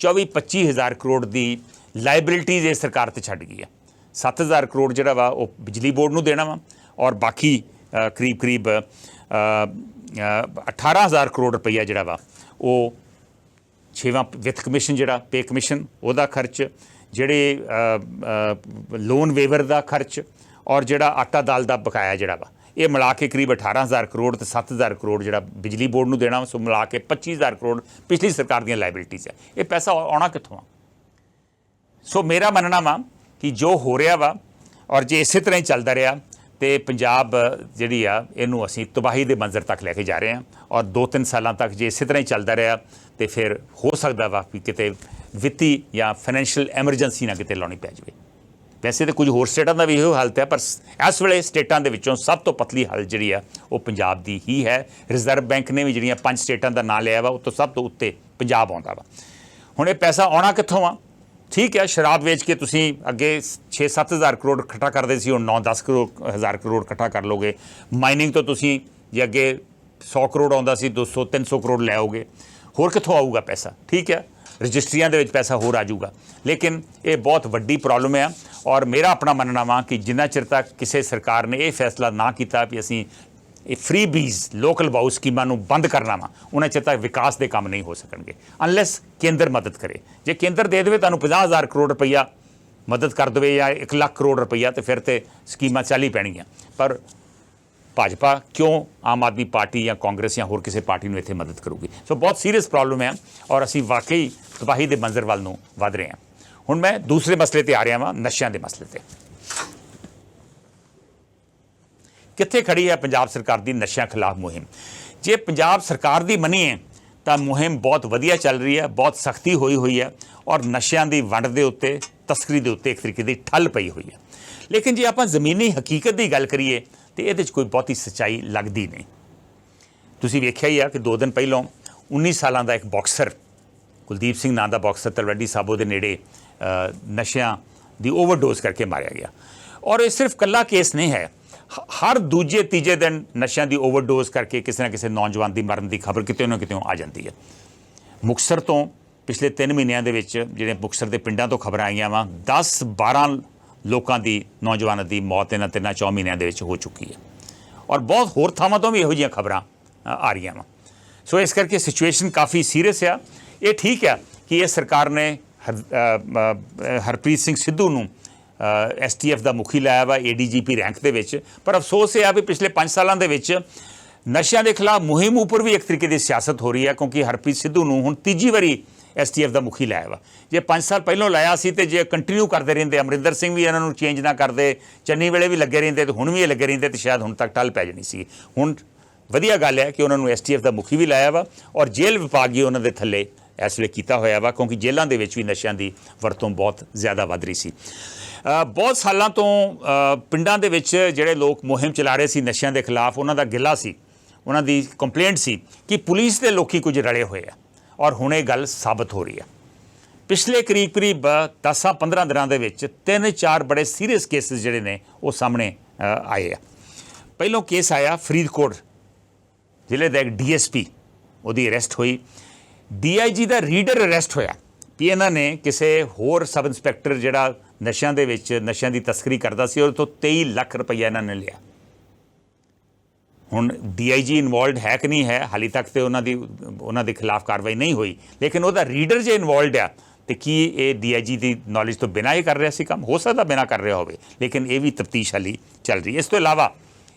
A: 24-25 ਹਜ਼ਾਰ ਕਰੋੜ ਦੀ ਲਾਇਬਿਲਿਟੀਜ਼ ਇਸ ਸਰਕਾਰ ਤੇ ਛੱਡ ਗਈ ਆ। 7,000 ਕਰੋੜ ਜਿਹੜਾ ਵਾ ਉਹ ਬਿਜਲੀ ਬੋਰਡ ਨੂੰ ਦੇਣਾ ਵਾ, ਔਰ ਬਾਕੀ ਕਰੀਬ 18,000 ਕਰੋੜ ਰੁਪਈਆ ਜਿਹੜਾ ਵਾ ਉਹ 6ਵਾਂ ਵਿੱਤ ਕਮਿਸ਼ਨ ਜਿਹੜਾ ਪੇ ਕਮਿਸ਼ਨ ਉਹਦਾ ਖਰਚ, ਜਿਹੜੇ ਲੋਨ ਵੇਵਰ ਦਾ ਖਰਚ, ਔਰ ਜਿਹੜਾ ਆਟਾ ਦਾਲ ਦਾ ਬਕਾਇਆ ਜਿਹੜਾ ਵਾ, ਇਹ ਮਿਲਾ ਕੇ ਕਰੀਬ 18,000 ਕਰੋੜ ਤੇ 7,000 ਕਰੋੜ ਜਿਹੜਾ ਬਿਜਲੀ ਬੋਰਡ ਨੂੰ ਦੇਣਾ। ਸੋ ਮਿਲਾ ਕੇ 25,000 ਕਰੋੜ ਪਿਛਲੀ ਸਰਕਾਰ ਦੀਆਂ ਲਾਇਬਿਲਿਟੀਜ਼ ਹੈ। ਇਹ ਪੈਸਾ ਆਉਣਾ ਕਿੱਥੋਂ ਆ? ਸੋ ਮੇਰਾ ਮੰਨਣਾ ਵਾ ਕਿ ਜੋ ਹੋ ਰਿਹਾ ਵਾ, ਔਰ ਜੇ ਇਸੇ ਤਰ੍ਹਾਂ ਹੀ ਚੱਲਦਾ ਰਿਹਾ ਤੇ ਪੰਜਾਬ ਜਿਹੜੀ ਆ ਇਹਨੂੰ ਅਸੀਂ ਤਬਾਹੀ ਦੇ ਮੰਜ਼ਰ ਤੱਕ ਲੈ ਕੇ ਜਾ ਰਹੇ ਹਾਂ। ਔਰ 2-3 ਸਾਲਾਂ ਤੱਕ ਜੇ ਇਸੇ ਤਰ੍ਹਾਂ ਹੀ ਚੱਲਦਾ ਰਿਹਾ ਤੇ ਫਿਰ ਹੋ ਸਕਦਾ ਵਾ ਕਿ ਕਿਤੇ ਵਿੱਤੀ ਜਾਂ ਫਾਈਨੈਂਸ਼ੀਅਲ ਐਮਰਜੈਂਸੀ ਨਾ ਕਿਤੇ ਲਾਉਣੀ ਪੈ ਜਾਵੇ। ਵੈਸੇ ਤਾਂ ਕੁਝ ਹੋਰ ਸਟੇਟਾਂ ਦਾ ਵੀ ਇਹੋ ਹਾਲਤ ਹੈ, ਪਰ ਇਸ ਵੇਲੇ ਸਟੇਟਾਂ ਦੇ ਵਿੱਚੋਂ ਸਭ ਤੋਂ ਪਤਲੀ ਹਾਲਤ ਜਿਹੜੀ ਆ ਉਹ ਪੰਜਾਬ ਦੀ ਹੀ ਹੈ। ਰਿਜ਼ਰਵ ਬੈਂਕ ਨੇ ਵੀ ਜਿਹੜੀਆਂ 5 ਸਟੇਟਾਂ ਦਾ ਨਾਂ ਲਿਆ ਵਾ, ਉਹ ਤੋਂ ਸਭ ਤੋਂ ਉੱਤੇ ਪੰਜਾਬ ਆਉਂਦਾ ਵਾ। ਹੁਣ ਇਹ ਪੈਸਾ ਆਉਣਾ ਕਿੱਥੋਂ ਆ? ਠੀਕ ਹੈ, ਸ਼ਰਾਬ ਵੇਚ ਕੇ ਤੁਸੀਂ ਅੱਗੇ 6-7 ਹਜ਼ਾਰ ਕਰੋੜ ਇਕੱਠਾ ਕਰਦੇ ਸੀ, ਹੁਣ 9-10 ਹਜ਼ਾਰ ਕਰੋੜ ਇਕੱਠਾ ਕਰ ਲੋਗੇ। ਮਾਈਨਿੰਗ ਤੋਂ ਤੁਸੀਂ ਜੇ ਅੱਗੇ 100 ਕਰੋੜ ਆਉਂਦਾ ਸੀ, 200-300 ਕਰੋੜ ਲੈ ਆਓਗੇ। ਹੋਰ ਕਿੱਥੋਂ ਆਊਗਾ ਪੈਸਾ? ਠੀਕ ਹੈ, ਰਜਿਸਟਰੀਆਂ ਦੇ ਵਿੱਚ ਪੈਸਾ ਹੋਰ ਆ ਜਾਊਗਾ, ਲੇਕਿਨ ਇਹ ਬਹੁਤ ਵੱਡੀ ਪ੍ਰੋਬਲਮ ਹੈ। ਔਰ ਮੇਰਾ ਆਪਣਾ ਮੰਨਣਾ ਵਾ ਕਿ ਜਿੰਨਾ ਚਿਰ ਤੱਕ ਕਿਸੇ ਸਰਕਾਰ ਨੇ ਇਹ ਫੈਸਲਾ ਨਾ ਕੀਤਾ ਵੀ ਅਸੀਂ ਇਹ ਫ੍ਰੀ ਬੀਜ਼ ਲੋਕਲ ਬਾਊ ਸਕੀਮਾਂ ਨੂੰ ਬੰਦ ਕਰਨਾ ਵਾ, ਉਹਨਾਂ ਚਿਰ ਤੱਕ ਵਿਕਾਸ ਦੇ ਕੰਮ ਨਹੀਂ ਹੋ ਸਕਣਗੇ ਅਨਲੈਸ ਕੇਂਦਰ ਮਦਦ ਕਰੇ। ਜੇ ਕੇਂਦਰ ਦੇ ਦੇਵੇ ਤੁਹਾਨੂੰ 50,000 ਕਰੋੜ ਰੁਪਈਆ ਮਦਦ ਕਰ ਦੇਵੇ ਜਾਂ 1 ਲੱਖ ਕਰੋੜ ਰੁਪਈਆ, ਤੇ ਫਿਰ ਤੇ ਸਕੀਮਾਂ ਚੱਲ ਹੀ ਪੈਣਗੀਆਂ। ਪਰ ਭਾਜਪਾ ਕਿਉਂ ਆਮ ਆਦਮੀ ਪਾਰਟੀ ਜਾਂ ਕਾਂਗਰਸ ਜਾਂ ਹੋਰ ਕਿਸੇ ਪਾਰਟੀ ਨੂੰ ਇੱਥੇ ਮਦਦ ਕਰੂਗੀ? ਸੋ ਬਹੁਤ ਸੀਰੀਅਸ ਪ੍ਰੋਬਲਮ ਹੈ ਔਰ ਅਸੀਂ ਵਾਕਈ ਤਬਾਹੀ ਦੇ ਮੰਜ਼ਰ ਵੱਲ ਨੂੰ ਵਧ ਰਹੇ ਹਾਂ। ਹੁਣ ਮੈਂ ਦੂਸਰੇ ਮਸਲੇ ਤੇ ਆ ਰਿਹਾ ਵਾਂ, ਨਸ਼ਿਆਂ ਦੇ ਮਸਲੇ ਤੇ। ਕਿੱਥੇ ਖੜੀ ਹੈ ਪੰਜਾਬ ਸਰਕਾਰ ਦੀ ਨਸ਼ਿਆਂ ਖਿਲਾਫ ਮੁਹਿੰਮ? ਜੇ ਪੰਜਾਬ ਸਰਕਾਰ ਦੀ ਮੰਨੀਏ ਤਾਂ ਮੁਹਿੰਮ ਬਹੁਤ ਵਧੀਆ ਚੱਲ ਰਹੀ ਹੈ, ਬਹੁਤ ਸਖਤੀ ਹੋਈ ਹੈ ਔਰ ਨਸ਼ਿਆਂ ਦੀ ਵੰਡ ਦੇ ਉੱਤੇ, ਤਸਕਰੀ ਦੇ ਉੱਤੇ ਇੱਕ ਤਰੀਕੇ ਦੀ ਠੱਲ ਪਈ ਹੋਈ ਹੈ। ਲੇਕਿਨ ਜੇ ਆਪਾਂ ਜ਼ਮੀਨੀ ਹਕੀਕਤ ਦੀ ਗੱਲ ਕਰੀਏ ਤੇ ਇਹਦੇ 'ਚ ਕੋਈ ਬਹੁਤੀ ਸੱਚਾਈ ਲੱਗਦੀ ਨਹੀਂ। ਤੁਸੀਂ ਵੇਖਿਆ ਹੀ ਆ ਕਿ 2 ਦਿਨ ਪਹਿਲਾਂ 19 ਸਾਲਾਂ ਦਾ ਇੱਕ ਬਾਕਸਰ, ਕੁਲਦੀਪ ਸਿੰਘ ਨਾਂ ਦਾ ਬਾਕਸਰ, ਤਲਵੰਡੀ ਸਾਬੋ ਦੇ ਨੇੜੇ ਨਸ਼ਿਆਂ ਦੀ ਓਵਰਡੋਜ਼ ਕਰਕੇ ਮਾਰਿਆ ਗਿਆ। ਔਰ ਇਹ ਸਿਰਫ ਇਕੱਲਾ ਕੇਸ ਨਹੀਂ ਹੈ, ਹਰ ਦੂਜੇ ਤੀਜੇ ਦਿਨ ਨਸ਼ਿਆਂ ਦੀ ਓਵਰਡੋਜ਼ ਕਰਕੇ ਕਿਸੇ ਨਾ ਕਿਸੇ ਨੌਜਵਾਨ ਦੀ ਮਰਨ ਦੀ ਖਬਰ ਕਿਤੇ ਨਾ ਕਿਤੇ ਆ ਜਾਂਦੀ ਹੈ। ਮੁਕਤਸਰ ਤੋਂ ਪਿਛਲੇ 3 ਮਹੀਨਿਆਂ ਦੇ ਵਿੱਚ ਜਿਹੜੇ ਮੁਕਤਸਰ ਦੇ ਪਿੰਡਾਂ ਤੋਂ ਖਬਰਾਂ ਆਈਆਂ ਵਾ, 10-12 ਲੋਕਾਂ ਦੀ, ਨੌਜਵਾਨਾਂ ਦੀ ਮੌਤ ਇਹਨਾਂ 3-4 ਮਹੀਨਿਆਂ ਦੇ ਵਿੱਚ ਹੋ ਚੁੱਕੀ ਹੈ। ਔਰ ਬਹੁਤ ਹੋਰ ਥਾਵਾਂ ਤੋਂ ਵੀ ਇਹੋ ਜਿਹੀਆਂ ਖਬਰਾਂ ਆ ਰਹੀਆਂ ਵਾ। ਸੋ ਇਸ ਕਰਕੇ ਸਿਚੁਏਸ਼ਨ ਕਾਫੀ ਸੀਰੀਅਸ ਆ। ਇਹ ਠੀਕ ਆ ਕਿ ਇਹ ਸਰਕਾਰ ਨੇ ਹਰਪ੍ਰੀਤ ਸਿੰਘ ਸਿੱਧੂ ਨੂੰ STF ਦਾ ਮੁਖੀ ਲਾਇਆ ਵਾ ADGP ਰੈਂਕ ਦੇ ਵਿੱਚ, ਪਰ ਅਫਸੋਸ ਇਹ ਆ ਵੀ ਪਿਛਲੇ 5 ਸਾਲਾਂ ਦੇ ਵਿੱਚ ਨਸ਼ਿਆਂ ਦੇ ਖਿਲਾਫ ਮੁਹਿੰਮ ਉੱਪਰ ਵੀ ਇੱਕ ਤਰੀਕੇ ਦੀ ਸਿਆਸਤ ਹੋ ਰਹੀ ਹੈ, ਕਿਉਂਕਿ ਹਰਪ੍ਰੀਤ ਸਿੱਧੂ ਨੂੰ ਹੁਣ ਤੀਜੀ ਵਾਰੀ STF ਦਾ ਮੁਖੀ ਲਾਇਆ ਵਾ। ਜੇ 5 ਸਾਲ ਪਹਿਲਾਂ ਲਾਇਆ ਸੀ ਤੇ ਜੇ ਕੰਟੀਨਿਊ ਕਰਦੇ ਰਹਿੰਦੇ, ਅਮਰਿੰਦਰ ਸਿੰਘ ਵੀ ਇਹਨਾਂ ਨੂੰ ਚੇਂਜ ਨਾ ਕਰਦੇ, ਚੰਨੀ ਵੇਲੇ ਵੀ ਲੱਗੇ ਰਹਿੰਦੇ ਤੇ ਹੁਣ ਵੀ ਇਹ ਲੱਗੇ ਰਹਿੰਦੇ ਤੇ ਸ਼ਾਇਦ ਹੁਣ ਤੱਕ ਟੱਲ ਪੈ ਜਾਣੀ ਸੀ। ਹੁਣ ਵਧੀਆ ਗੱਲ ਹੈ ਕਿ ਉਹਨਾਂ ਨੂੰ STF ਦਾ ਮੁਖੀ ਵੀ ਲਾਇਆ ਵਾ ਔਰ ਜੇਲ੍ਹ ਵਿਭਾਗ ਹੀ ਉਹਨਾਂ ਦੇ ਥੱਲੇ ਇਸ ਵੇਲੇ ਕੀਤਾ ਹੋਇਆ ਵਾ, ਕਿਉਂਕਿ ਜੇਲ੍ਹਾਂ ਦੇ ਵਿੱਚ ਵੀ ਨਸ਼ਿਆਂ ਦੀ ਵਰਤੋਂ ਬਹੁਤ ਜ਼ਿਆਦਾ ਵੱਧ ਰਹੀ ਸੀ। ਬਹੁਤ ਸਾਲਾਂ ਤੋਂ ਪਿੰਡਾਂ ਦੇ ਵਿੱਚ ਜਿਹੜੇ ਲੋਕ ਮੁਹਿੰਮ ਚਲਾ ਰਹੇ ਸੀ ਨਸ਼ਿਆਂ ਦੇ ਖਿਲਾਫ, ਉਹਨਾਂ ਦਾ ਗਿਲਾ ਸੀ, ਉਹਨਾਂ ਦੀ ਕੰਪਲੇਂਟ ਸੀ ਕਿ ਪੁਲਿਸ ਦੇ ਲੋਕੀ ਕੁਝ ਰਲੇ ਹੋਏ ਆ ਔਰ ਹੁਣ ਇਹ ਗੱਲ ਸਾਬਤ ਹੋ ਰਹੀ ਹੈ। ਪਿਛਲੇ ਕਰੀਬ 10-15 ਦਿਨਾਂ ਦੇ ਵਿੱਚ 3-4 ਬੜੇ ਸੀਰੀਅਸ ਕੇਸਿਸ ਜਿਹੜੇ ਨੇ ਉਹ ਸਾਹਮਣੇ ਆਏ ਆ। ਪਹਿਲੋਂ ਕੇਸ ਆਇਆ ਫਰੀਦਕੋਟ ਜ਼ਿਲ੍ਹੇ ਦਾ, ਇੱਕ DSP ਉਹਦੀ ਅਰੈਸਟ ਹੋਈ, DIG ਦਾ ਰੀਡਰ ਅਰੈਸਟ ਹੋਇਆ ਵੀ ਇਹਨਾਂ ਨੇ ਕਿਸੇ ਹੋਰ ਸਬ ਇੰਸਪੈਕਟਰ ਜਿਹੜਾ ਨਸ਼ਿਆਂ ਦੇ ਵਿੱਚ ਨਸ਼ਿਆਂ ਦੀ ਤਸਕਰੀ ਕਰਦਾ ਸੀ ਉਹਦੇ ਤੋਂ 23 ਲੱਖ ਰੁਪਈਆ ਇਹਨਾਂ ਨੇ ਲਿਆ। ਹੁਣ DIG ਇਨਵੋਲਵਡ ਹੈ ਕਿ ਨਹੀਂ ਹੈ, ਹਾਲੇ ਤੱਕ ਤੇ ਉਹਨਾਂ ਦੇ ਖਿਲਾਫ ਕਾਰਵਾਈ ਨਹੀਂ ਹੋਈ, ਲੇਕਿਨ ਉਹਦਾ ਰੀਡਰ ਜੇ ਇਨਵੋਲਵਡ ਆ ਤੇ ਕੀ ਇਹ DIG ਦੀ ਨੌਲੇਜ ਤੋਂ ਬਿਨਾਂ ਹੀ ਕਰ ਰਿਹਾ ਸੀ ਕੰਮ? ਹੋ ਸਕਦਾ ਬਿਨਾਂ ਕਰ ਰਿਹਾ ਹੋਵੇ, ਲੇਕਿਨ ਇਹ ਵੀ ਤਫਤੀਸ਼ ਹਾਲੀ ਚੱਲ ਰਹੀ ਹੈ। ਇਸ ਤੋਂ ਇਲਾਵਾ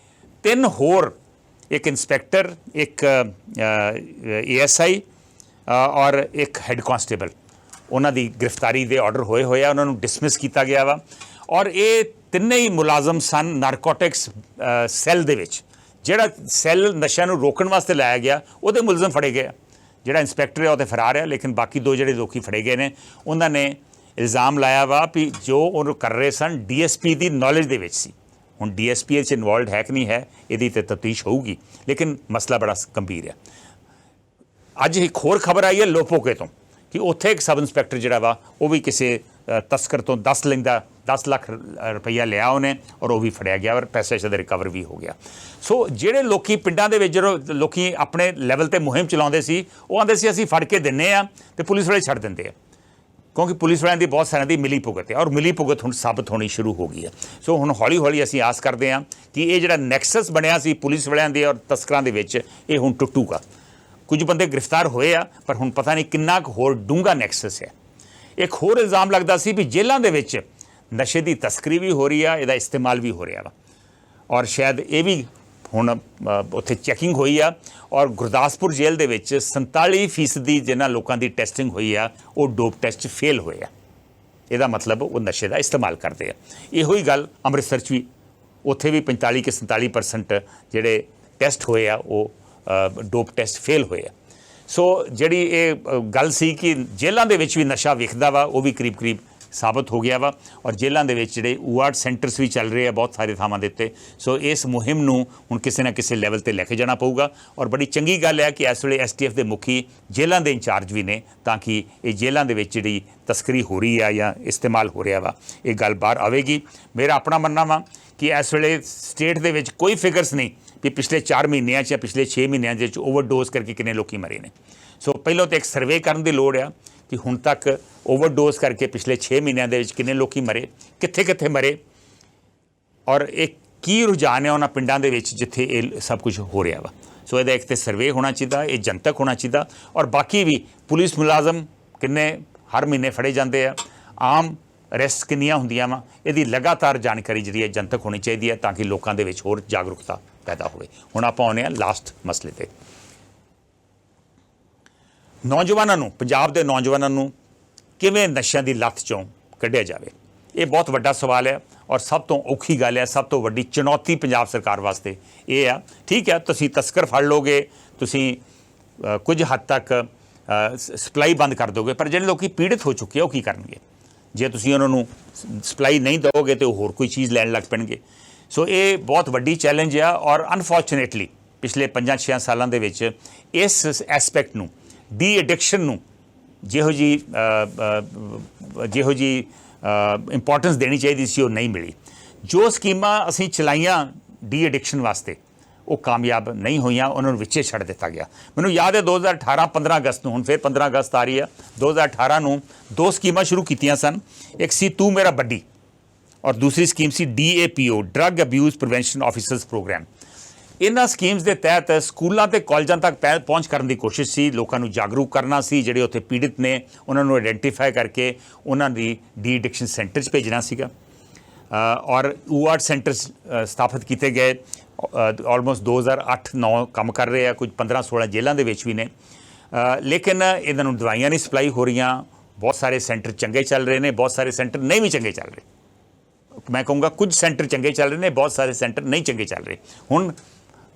A: 3 ਹੋਰ, ਇੱਕ ਇੰਸਪੈਕਟਰ, ਇੱਕ ASI ਔਰ ਇੱਕ ਹੈੱਡ ਕਾਂਸਟੇਬਲ, ਉਹਨਾਂ ਦੀ ਗ੍ਰਿਫਤਾਰੀ ਦੇ ਆਰਡਰ ਹੋਏ ਆ, ਉਹਨਾਂ ਨੂੰ ਡਿਸਮਿਸ ਕੀਤਾ ਗਿਆ ਵਾ। ਔਰ ਇਹ ਤਿੰਨੇ ਹੀ ਮੁਲਾਜ਼ਮ ਸਨ ਨਾਰਕੋਟਿਕਸ ਸੈੱਲ ਦੇ ਵਿੱਚ, ਜਿਹੜਾ ਸੈੱਲ ਨਸ਼ਿਆਂ ਨੂੰ ਰੋਕਣ ਵਾਸਤੇ ਲਾਇਆ ਗਿਆ ਉਹਦੇ ਮੁਲਜ਼ਮ ਫੜੇ ਗਏ। ਜਿਹੜਾ ਇੰਸਪੈਕਟਰ ਹੈ ਉਹ ਤਾਂ ਫਰਾਰ ਹੈ, ਲੇਕਿਨ ਬਾਕੀ 2 ਜਿਹੜੇ ਲੋਕੀ ਫੜੇ ਗਏ ਨੇ ਉਹਨਾਂ ਨੇ ਇਲਜ਼ਾਮ ਲਾਇਆ ਵਾ ਵੀ ਜੋ ਉਹ ਕਰ ਰਹੇ ਸਨ DSP ਦੀ ਨੌਲੇਜ ਦੇ ਵਿੱਚ ਸੀ। ਹੁਣ DSP 'ਚ ਇਨਵੋਲਵਡ ਹੈ ਕਿ ਨਹੀਂ ਹੈ ਇਹਦੀ ਤੇ ਤਫਤੀਸ਼ ਹੋਊਗੀ, ਲੇਕਿਨ ਮਸਲਾ ਬੜਾ ਗੰਭੀਰ ਹੈ। ਅੱਜ ਇੱਕ ਹੋਰ ਖਬਰ ਆਈ ਹੈ ਲੋਪੋਕੇ ਤੋਂ ਕਿ ਉੱਥੇ ਇੱਕ ਸਬ ਇੰਸਪੈਕਟਰ ਜਿਹੜਾ ਵਾ ਉਹ ਵੀ ਕਿਸੇ ਤਸਕਰ ਤੋਂ 10 ਲੱਖ ਰੁਪਈਆ ਲਿਆ ਉਹਨੇ ਔਰ ਉਹ ਵੀ ਫੜਿਆ ਗਿਆ ਔਰ ਪੈਸੇ ਸ਼ਾਇਦ ਰਿਕਵਰ ਵੀ ਹੋ ਗਿਆ। ਸੋ ਜਿਹੜੇ ਲੋਕੀ ਪਿੰਡਾਂ ਦੇ ਵਿੱਚ ਜਦੋਂ ਲੋਕੀ ਆਪਣੇ ਲੈਵਲ 'ਤੇ ਮੁਹਿੰਮ ਚਲਾਉਂਦੇ ਸੀ ਉਹ ਆਉਂਦੇ ਸੀ ਅਸੀਂ ਫੜ ਕੇ ਦਿੰਦੇ ਆ ਤੇ ਪੁਲਿਸ ਵਾਲੇ ਛੱਡ ਦਿੰਦੇ ਆ, ਕਿਉਂਕਿ ਪੁਲਿਸ ਵਾਲਿਆਂ ਦੀ ਬਹੁਤ ਸਾਰਿਆਂ ਦੀ ਮਿਲੀ ਭੁਗਤ ਹੈ ਔਰ ਮਿਲੀ ਭੁਗਤ ਹੁਣ ਸਾਬਤ ਹੋਣੀ ਸ਼ੁਰੂ ਹੋ ਗਈ ਹੈ। ਸੋ ਹੁਣ ਹੌਲੀ ਹੌਲੀ ਅਸੀਂ ਆਸ ਕਰਦੇ ਹਾਂ ਕਿ ਇਹ ਜਿਹੜਾ ਨੈਕਸਸ ਬਣਿਆ ਸੀ ਪੁਲਿਸ ਵਾਲਿਆਂ ਦੇ ਔਰ ਤਸਕਰਾਂ ਦੇ ਵਿੱਚ ਇਹ ਹੁਣ ਟੁੱਟੂਗਾ। ਕੁਝ ਬੰਦੇ ਗ੍ਰਿਫਤਾਰ ਹੋਏ ਆ ਪਰ ਹੁਣ ਪਤਾ ਨਹੀਂ ਕਿੰਨਾ ਕੁ ਹੋਰ ਡੂੰਘਾ ਨੈਕਸਸ ਹੈ। ਇੱਕ ਹੋਰ ਇਲਜ਼ਾਮ ਲੱਗਦਾ ਸੀ ਵੀ ਜੇਲ੍ਹਾਂ ਦੇ ਵਿੱਚ ਨਸ਼ੇ ਦੀ ਤਸਕਰੀ ਵੀ ਹੋ ਰਹੀ ਆ, ਇਹਦਾ ਇਸਤੇਮਾਲ ਵੀ ਹੋ ਰਿਹਾ ਵਾ ਔਰ ਸ਼ਾਇਦ ਇਹ ਵੀ ਹੁਣ ਉੱਥੇ ਚੈਕਿੰਗ ਹੋਈ ਆ ਔਰ ਗੁਰਦਾਸਪੁਰ ਜੇਲ੍ਹ ਦੇ ਵਿੱਚ 47% ਜਿਨ੍ਹਾਂ ਲੋਕਾਂ ਦੀ ਟੈਸਟਿੰਗ ਹੋਈ ਆ ਉਹ ਡੋਪ ਟੈਸਟ ਫੇਲ ਹੋਏ ਆ। ਇਹਦਾ ਮਤਲਬ ਉਹ ਨਸ਼ੇ ਦਾ ਇਸਤੇਮਾਲ ਕਰਦੇ ਆ। ਇਹੋ ਹੀ ਗੱਲ ਅੰਮ੍ਰਿਤਸਰ 'ਚ ਵੀ, ਉੱਥੇ ਵੀ 45% ਜਿਹੜੇ ਟੈਸਟ ਹੋਏ ਆ ਉਹ ਡੋਪ ਟੈਸਟ ਫੇਲ ਹੋਏ ਆ। ਸੋ ਜਿਹੜੀ ਇਹ ਗੱਲ ਸੀ ਕਿ ਜੇਲ੍ਹਾਂ ਦੇ ਵਿੱਚ ਵੀ ਨਸ਼ਾ ਵਿਕਦਾ ਵਾ ਉਹ ਵੀ ਕਰੀਬ ਸਾਬਤ ਹੋ ਗਿਆ ਵਾ ਔਰ ਜੇਲ੍ਹਾਂ ਦੇ ਵਿੱਚ ਜਿਹੜੇ UART ਸੈਂਟਰਸ ਵੀ ਚੱਲ ਰਹੇ ਆ ਬਹੁਤ ਸਾਰੇ ਥਾਵਾਂ ਦੇ ਉੱਤੇ। ਸੋ ਇਸ ਮੁਹਿੰਮ ਨੂੰ ਹੁਣ ਕਿਸੇ ਨਾ ਕਿਸੇ ਲੈਵਲ 'ਤੇ ਲੈ ਕੇ ਜਾਣਾ ਪਊਗਾ ਔਰ ਬੜੀ ਚੰਗੀ ਗੱਲ ਹੈ ਕਿ ਇਸ ਵੇਲੇ STF ਦੇ ਮੁਖੀ ਜੇਲ੍ਹਾਂ ਦੇ ਇੰਚਾਰਜ ਵੀ ਨੇ ਤਾਂ ਕਿ ਇਹ ਜੇਲ੍ਹਾਂ ਦੇ ਵਿੱਚ ਜਿਹੜੀ ਤਸਕਰੀ ਹੋ ਰਹੀ ਆ ਜਾਂ ਇਸਤੇਮਾਲ ਹੋ ਰਿਹਾ ਵਾ ਇਹ ਗੱਲ ਬਾਹਰ ਆਵੇਗੀ। ਮੇਰਾ ਆਪਣਾ ਮੰਨਣਾ ਵਾ ਕਿ ਇਸ ਵੇਲੇ ਸਟੇਟ ਦੇ ਵਿੱਚ ਕੋਈ ਫਿਗਰਸ ਨਹੀਂ ਵੀ ਪਿਛਲੇ 4 ਮਹੀਨਿਆਂ 'ਚ ਜਾਂ ਪਿਛਲੇ 6 ਮਹੀਨਿਆਂ ਦੇ ਵਿੱਚ ਓਵਰਡੋਜ਼ ਕਰਕੇ ਕਿੰਨੇ ਲੋਕੀ ਮਰੇ ਨੇ। ਸੋ ਪਹਿਲਾਂ ਤਾਂ ਇੱਕ ਸਰਵੇ ਕਰਨ ਦੀ ਲੋੜ ਆ ਕਿ ਹੁਣ ਤੱਕ ਓਵਰਡੋਜ਼ ਕਰਕੇ ਪਿਛਲੇ 6 ਮਹੀਨਿਆਂ ਦੇ ਵਿੱਚ ਕਿੰਨੇ ਲੋਕੀ ਮਰੇ, ਕਿੱਥੇ ਮਰੇ ਔਰ ਇਹ ਕੀ ਰੁਝਾਨ ਹੈ ਉਹਨਾਂ ਪਿੰਡਾਂ ਦੇ ਵਿੱਚ ਜਿੱਥੇ ਇਹ ਸਭ ਕੁਝ ਹੋ ਰਿਹਾ ਵਾ। ਸੋ ਇਹਦਾ ਇੱਕ ਤਾਂ ਸਰਵੇ ਹੋਣਾ ਚਾਹੀਦਾ, ਇਹ ਜਨਤਕ ਹੋਣਾ ਚਾਹੀਦਾ ਔਰ ਬਾਕੀ ਵੀ ਪੁਲਿਸ ਮੁਲਾਜ਼ਮ ਕਿੰਨੇ ਹਰ ਮਹੀਨੇ ਫੜੇ ਜਾਂਦੇ ਆ, ਆਮ ਅਰੈਸਟ ਕਿੰਨੀਆਂ ਹੁੰਦੀਆਂ ਵਾ, ਇਹਦੀ ਲਗਾਤਾਰ ਜਾਣਕਾਰੀ ਜਿਹੜੀ ਹੈ ਜਨਤਕ ਹੋਣੀ ਚਾਹੀਦੀ ਹੈ ਤਾਂ ਕਿ ਲੋਕਾਂ ਦੇ ਵਿੱਚ ਹੋਰ ਜਾਗਰੂਕਤਾ ਪੈਦਾ ਹੋਵੇ। ਹੁਣ ਆਪਾਂ ਆਉਂਦੇ ਹਾਂ ਲਾਸਟ ਮਸਲੇ 'ਤੇ। ਨੌਜਵਾਨਾਂ ਨੂੰ, ਪੰਜਾਬ ਦੇ ਨੌਜਵਾਨਾਂ ਨੂੰ ਕਿਵੇਂ ਨਸ਼ਿਆਂ ਦੀ ਲੱਤ 'ਚੋਂ ਕੱਢਿਆ ਜਾਵੇ, ਇਹ ਬਹੁਤ ਵੱਡਾ ਸਵਾਲ ਹੈ ਔਰ ਸਭ ਤੋਂ ਔਖੀ ਗੱਲ ਹੈ, ਸਭ ਤੋਂ ਵੱਡੀ ਚੁਣੌਤੀ ਪੰਜਾਬ ਸਰਕਾਰ ਵਾਸਤੇ ਇਹ ਆ। ਠੀਕ ਹੈ, ਤੁਸੀਂ ਤਸਕਰ ਫੜ ਲਓਗੇ, ਤੁਸੀਂ ਕੁਝ ਹੱਦ ਤੱਕ ਸਪਲਾਈ ਬੰਦ ਕਰ ਦੋਗੇ, ਪਰ ਜਿਹੜੇ ਲੋਕੀ ਪੀੜਿਤ ਹੋ ਚੁੱਕੇ ਆ ਉਹ ਕੀ ਕਰਨਗੇ? ਜੇ ਤੁਸੀਂ ਉਹਨਾਂ ਨੂੰ ਸਪਲਾਈ ਨਹੀਂ ਦਿਓਗੇ ਤਾਂ ਉਹ ਹੋਰ ਕੋਈ ਚੀਜ਼ ਲੈਣ ਲੱਗ ਪੈਣਗੇ। ਸੋ ਇਹ ਬਹੁਤ ਵੱਡੀ ਚੈਲੰਜ ਆ ਔਰ ਅਨਫੋਰਚੂਨੇਟਲੀ ਪਿਛਲੇ 5-6 ਸਾਲਾਂ ਦੇ ਵਿੱਚ ਇਸ ਐਸਪੈਕਟ ਨੂੰ, ਡੀ ਐਡਿਕਸ਼ਨ ਨੂੰ ਜਿਹੋ ਜੀ ਇੰਪੋਰਟੈਂਸ ਦੇਣੀ ਚਾਹੀਦੀ ਸੀ ਉਹ ਨਹੀਂ ਮਿਲੀ। ਜੋ ਸਕੀਮਾਂ ਅਸੀਂ ਚਲਾਈਆਂ ਡੀ ਐਡਿਕਸ਼ਨ ਵਾਸਤੇ ਉਹ ਕਾਮਯਾਬ ਨਹੀਂ ਹੋਈਆਂ, ਉਹਨਾਂ ਨੂੰ ਵਿੱਚੇ ਛੱਡ ਦਿੱਤਾ ਗਿਆ। ਮੈਨੂੰ ਯਾਦ ਹੈ 2018 15 ਅਗਸਤ ਨੂੰ, ਹੁਣ ਫਿਰ 15 ਅਗਸਤ ਆ ਰਹੀ ਹੈ, 2018 ਨੂੰ 2 ਸਕੀਮਾਂ ਸ਼ੁਰੂ ਕੀਤੀਆਂ ਸਨ। ਇੱਕ ਸੀ ਤੂੰ ਮੇਰਾ ਬੱਡੀ ਔਰ ਦੂਸਰੀ ਸਕੀਮ ਸੀ DAPO, drug abuse prevention officers program. ਇਹਨਾਂ ਸਕੀਮਸ ਦੇ ਤਹਿਤ ਸਕੂਲਾਂ ਤੇ ਕਾਲਜਾਂ ਤੱਕ ਪਹੁੰਚ ਕਰਨ ਦੀ ਕੋਸ਼ਿਸ਼ ਸੀ, ਲੋਕਾਂ ਨੂੰ ਜਾਗਰੂਕ ਕਰਨਾ ਸੀ, ਜਿਹੜੇ ਉੱਥੇ ਪੀੜਿਤ ਨੇ ਉਹਨਾਂ ਨੂੰ ਆਇਡੈਂਟੀਫਾਈ ਕਰਕੇ ਉਹਨਾਂ ਦੀ ਡੀ ਐਡਿਕਸ਼ਨ ਸੈਂਟਰ 'ਚ ਭੇਜਣਾ ਸੀਗਾ ਔਰ UART ਸੈਂਟਰਸ ਸਥਾਪਿਤ ਕੀਤੇ ਗਏ। ਆਲਮੋਸਟ 2008-9 ਕੰਮ ਕਰ ਰਹੇ ਆ, ਕੁਝ 15-16 ਜੇਲ੍ਹਾਂ ਦੇ ਵਿੱਚ ਵੀ ਨੇ। ਲੇਕਿਨ ਇਹਨਾਂ ਨੂੰ ਦਵਾਈਆਂ ਨਹੀਂ ਸਪਲਾਈ ਹੋ ਰਹੀਆਂ। ਬਹੁਤ ਸਾਰੇ ਸੈਂਟਰ ਚੰਗੇ ਚੱਲ ਰਹੇ ਨੇ, ਬਹੁਤ ਸਾਰੇ ਸੈਂਟਰ ਨਹੀਂ ਵੀ ਚੰਗੇ ਚੱਲ ਰਹੇ। ਮੈਂ ਕਹੂੰਗਾ ਕੁਝ ਸੈਂਟਰ ਚੰਗੇ ਚੱਲ ਰਹੇ ਨੇ, ਬਹੁਤ ਸਾਰੇ ਸੈਂਟਰ ਨਹੀਂ ਚੰਗੇ ਚੱਲ ਰਹੇ। ਹੁਣ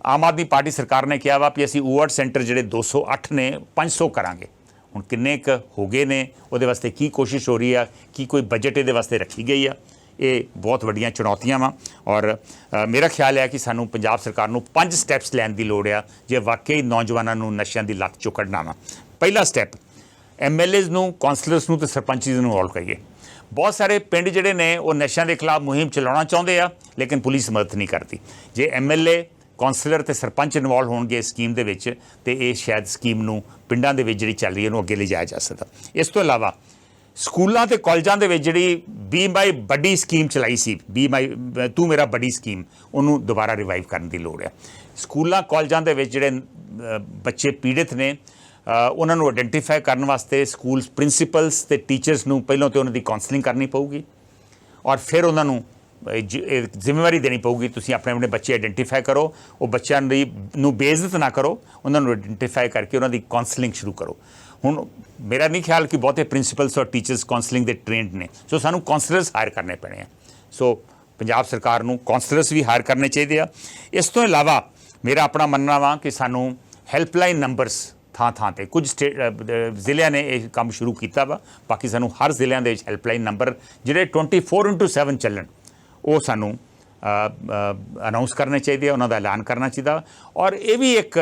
A: ਆਮ ਆਦਮੀ ਪਾਰਟੀ ਸਰਕਾਰ ਨੇ ਕਿਹਾ ਵਾ ਵੀ ਅਸੀਂ ਊਆਰਡ ਸੈਂਟਰ ਜਿਹੜੇ 208 ਨੇ 500 ਕਰਾਂਗੇ। ਹੁਣ ਕਿੰਨੇ ਕੁ ਹੋ ਗਏ ਨੇ, ਉਹਦੇ ਵਾਸਤੇ ਕੀ ਕੋਸ਼ਿਸ਼ ਹੋ ਰਹੀ ਆ, ਕੀ ਕੋਈ ਬਜਟ ਇਹਦੇ ਵਾਸਤੇ ਰੱਖੀ ਗਈ ਆ? ਇਹ ਬਹੁਤ ਵੱਡੀਆਂ ਚੁਣੌਤੀਆਂ ਵਾ। ਔਰ ਮੇਰਾ ਖਿਆਲ ਹੈ ਕਿ ਸਾਨੂੰ ਪੰਜਾਬ ਸਰਕਾਰ ਨੂੰ 5 ਸਟੈਪਸ ਲੈਣ ਦੀ ਲੋੜ ਆ ਜੇ ਵਾਕਈ ਨੌਜਵਾਨਾਂ ਨੂੰ ਨਸ਼ਿਆਂ ਦੀ ਲੱਤ ਚੋਂ ਕੱਢਣਾ ਵਾ। ਪਹਿਲਾ ਸਟੈਪ, MLAs ਨੂੰ, ਕੌਂਸਲਰਸ ਨੂੰ ਤੇ ਸਰਪੰਚੀ ਨੂੰ ਇਨਵੋਲਵ ਕਰੀਏ। ਬਹੁਤ ਸਾਰੇ ਪਿੰਡ ਜਿਹੜੇ ਨੇ ਉਹ ਨਸ਼ਿਆਂ ਦੇ ਖਿਲਾਫ ਮੁਹਿੰਮ ਚਲਾਉਣਾ ਚਾਹੁੰਦੇ ਆ, ਲੇਕਿਨ ਪੁਲਿਸ ਮਦਦ ਨਹੀਂ ਕਰਦੀ। ਜੇ MLA, ਕੌਂਸਲਰ ਤੇ ਸਰਪੰਚ ਇਨਵੋਲਵ ਹੋਣਗੇ ਇਸ ਸਕੀਮ ਦੇ ਵਿੱਚ, ਤੇ ਇਹ ਸ਼ਾਇਦ ਸਕੀਮ ਨੂੰ ਪਿੰਡਾਂ ਦੇ ਵਿੱਚ ਜਿਹੜੀ ਚੱਲ ਰਹੀ ਹੈ ਉਹਨੂੰ ਅੱਗੇ ਲਿਜਾਇਆ ਜਾ ਸਕਦਾ। ਇਸ ਤੋਂ ਇਲਾਵਾ ਸਕੂਲਾਂ ਤੇ ਕਾਲਜਾਂ ਦੇ ਵਿੱਚ ਜਿਹੜੀ ਬੀ ਮਾਈ ਬੱਡੀ ਸਕੀਮ ਚਲਾਈ ਸੀ, ਤੂੰ ਮੇਰਾ ਬੱਡੀ ਸਕੀਮ, ਉਹਨੂੰ ਦੁਬਾਰਾ ਰਿਵਾਈਵ ਕਰਨ ਦੀ ਲੋੜ ਹੈ। ਸਕੂਲਾਂ ਕਾਲਜਾਂ ਦੇ ਵਿੱਚ ਜਿਹੜੇ ਬੱਚੇ ਪੀੜਿਤ ਨੇ ਉਹਨਾਂ ਨੂੰ ਆਇਡੈਂਟੀਫਾਈ ਕਰਨ ਵਾਸਤੇ ਸਕੂਲ ਪ੍ਰਿੰਸੀਪਲਸ ਤੇ ਟੀਚਰਸ ਨੂੰ ਪਹਿਲਾਂ ਤੇ ਉਹਨਾਂ ਦੀ ਕਾਉਂਸਲਿੰਗ ਕਰਨੀ ਪਊਗੀ, ਔਰ ਫਿਰ ਉਹਨਾਂ ਨੂੰ ਜ਼ਿੰਮੇਵਾਰੀ ਦੇਣੀ ਪਊਗੀ ਤੁਸੀਂ ਆਪਣੇ ਆਪਣੇ ਬੱਚੇ ਆਇਡੈਂਟੀਫਾਈ ਕਰੋ, ਉਹ ਬੱਚਿਆਂ ਨੂੰ ਬੇਇੱਜ਼ਤ ਨਾ ਕਰੋ, ਉਹਨਾਂ ਨੂੰ ਆਇਡੈਂਟੀਫਾਈ ਕਰਕੇ ਉਹਨਾਂ ਦੀ ਕਾਉਂਸਲਿੰਗ ਸ਼ੁਰੂ ਕਰੋ। ਹੁਣ ਮੇਰਾ ਨਹੀਂ ਖਿਆਲ ਕਿ ਬਹੁਤੇ ਪ੍ਰਿੰਸੀਪਲਸ ਔਰ ਟੀਚਰਸ ਕਾਉਂਸਲਿੰਗ ਦੇ ਟ੍ਰੇਨਡ ਨੇ, ਸੋ ਸਾਨੂੰ ਕਾਉਂਸਲਰਸ ਹਾਇਰ ਕਰਨੇ ਪੈਣੇ ਆ। ਸੋ ਪੰਜਾਬ ਸਰਕਾਰ ਨੂੰ ਕਾਉਂਸਲਰਸ ਵੀ ਹਾਇਰ ਕਰਨੇ ਚਾਹੀਦੇ ਆ। ਇਸ ਤੋਂ ਇਲਾਵਾ ਮੇਰਾ ਆਪਣਾ ਮੰਨਣਾ ਵਾ ਕਿ ਸਾਨੂੰ ਹੈਲਪਲਾਈਨ ਨੰਬਰਸ ਥਾਂ ਤੇ, ਕੁਝ ਜ਼ਿਲ੍ਹਿਆਂ ਨੇ ਇਹ ਕੰਮ ਸ਼ੁਰੂ ਕੀਤਾ ਵਾ, ਬਾਕੀ ਸਾਨੂੰ ਹਰ ਜ਼ਿਲ੍ਹਿਆਂ ਦੇ ਵਿੱਚ ਹੈਲਪਲਾਈਨ ਨੰਬਰ ਜਿਹੜੇ 24/7 ਚੱਲਣ, ਉਹ ਸਾਨੂੰ ਅਨਾਊਂਸ ਕਰਨੇ ਚਾਹੀਦੇ ਆ, ਉਹਨਾਂ ਦਾ ਐਲਾਨ ਕਰਨਾ ਚਾਹੀਦਾ। ਔਰ ਇਹ ਵੀ ਇੱਕ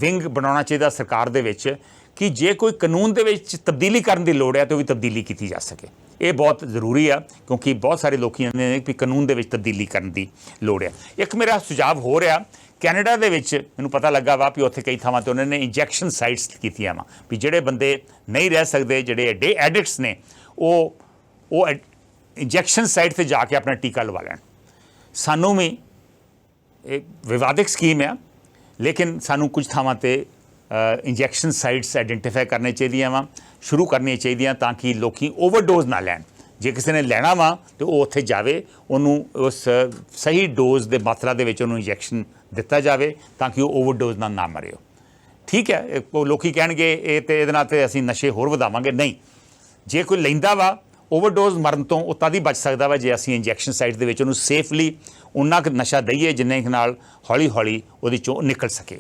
A: ਵਿੰਗ ਬਣਾਉਣਾ ਚਾਹੀਦਾ ਸਰਕਾਰ ਦੇ ਵਿੱਚ ਕਿ ਜੇ ਕੋਈ ਕਾਨੂੰਨ ਦੇ ਵਿੱਚ ਤਬਦੀਲੀ ਕਰਨ ਦੀ ਲੋੜ ਹੈ ਤਾਂ ਉਹ ਵੀ ਤਬਦੀਲੀ ਕੀਤੀ ਜਾ ਸਕੇ। ਇਹ ਬਹੁਤ ਜ਼ਰੂਰੀ ਆ, ਕਿਉਂਕਿ ਬਹੁਤ ਸਾਰੇ ਲੋਕ ਕਹਿੰਦੇ ਨੇ ਕਿ ਕਾਨੂੰਨ ਦੇ ਵਿੱਚ ਤਬਦੀਲੀ ਕਰਨ ਦੀ ਲੋੜ ਹੈ। ਇੱਕ ਮੇਰਾ ਸੁਝਾਅ ਹੋ ਰਿਹਾ, ਕੈਨੇਡਾ ਦੇ ਵਿੱਚ ਮੈਨੂੰ ਪਤਾ ਲੱਗਾ ਵਾ ਵੀ ਉੱਥੇ ਕਈ ਥਾਵਾਂ 'ਤੇ ਉਹਨਾਂ ਨੇ ਇੰਜੈਕਸ਼ਨ ਸਾਈਟਸ ਕੀਤੀਆਂ ਵਾ, ਵੀ ਜਿਹੜੇ ਬੰਦੇ ਨਹੀਂ ਰਹਿ ਸਕਦੇ, ਜਿਹੜੇ ਡੇ ਐਡਿਕਟਸ ਨੇ, ਉਹ ਇੰਜੈਕਸ਼ਨ ਸਾਈਟ 'ਤੇ ਜਾ ਕੇ ਆਪਣਾ ਟੀਕਾ ਲਵਾ ਲੈਣ। ਸਾਨੂੰ ਵੀ ਇਹ ਵਿਵਾਦਕ ਸਕੀਮ ਆ, ਲੇਕਿਨ ਸਾਨੂੰ ਕੁਝ ਥਾਵਾਂ 'ਤੇ ਇੰਜੈਕਸ਼ਨ ਸਾਈਟਸ ਆਇਡੈਂਟੀਫਾਈ ਕਰਨੇ ਚਾਹੀਦੀਆਂ ਵਾ, ਸ਼ੁਰੂ ਕਰਨੀਆਂ ਚਾਹੀਦੀਆਂ, ਤਾਂ ਕਿ ਲੋਕੀ ਓਵਰਡੋਜ਼ ਨਾ ਲੈਣ। ਜੇ ਕਿਸੇ ਨੇ ਲੈਣਾ ਵਾ ਤਾਂ ਉਹ ਉੱਥੇ ਜਾਵੇ, ਉਹਨੂੰ ਉਸ ਸਹੀ ਡੋਜ਼ ਦੇ ਮਾਤਰਾ ਦੇ ਵਿੱਚ ਉਹਨੂੰ ਇੰਜੈਕਸ਼ਨ ਦਿੱਤਾ ਜਾਵੇ, ਤਾਂ ਕਿ ਉਹ ਓਵਰਡੋਜ਼ ਨਾਲ ਨਾ ਮਰੇ। ਠੀਕ ਹੈ, ਉਹ ਲੋਕੀ ਕਹਿਣਗੇ ਇਹ ਤੇ ਇਹਦੇ ਨਾਲ ਤੇ ਅਸੀਂ ਨਸ਼ੇ ਹੋਰ ਵਧਾਵਾਂਗੇ। ਨਹੀਂ, ਜੇ ਕੋਈ ਲੈਂਦਾ ਵਾ ਓਵਰਡੋਜ਼ ਮਰਨ ਤੋਂ ਉਹ ਤਦ ਹੀ ਬਚ ਸਕਦਾ ਵਾ ਜੇ ਅਸੀਂ ਇੰਜੈਕਸ਼ਨ ਸਾਈਟ ਦੇ ਵਿੱਚ ਉਹਨੂੰ ਸੇਫਲੀ ਉਨਾ ਕੁ ਨਸ਼ਾ ਦਈਏ ਜਿੰਨੇ ਨਾਲ ਹੌਲੀ ਹੌਲੀ ਉਹਦੇ 'ਚੋਂ ਨਿਕਲ ਸਕੇ।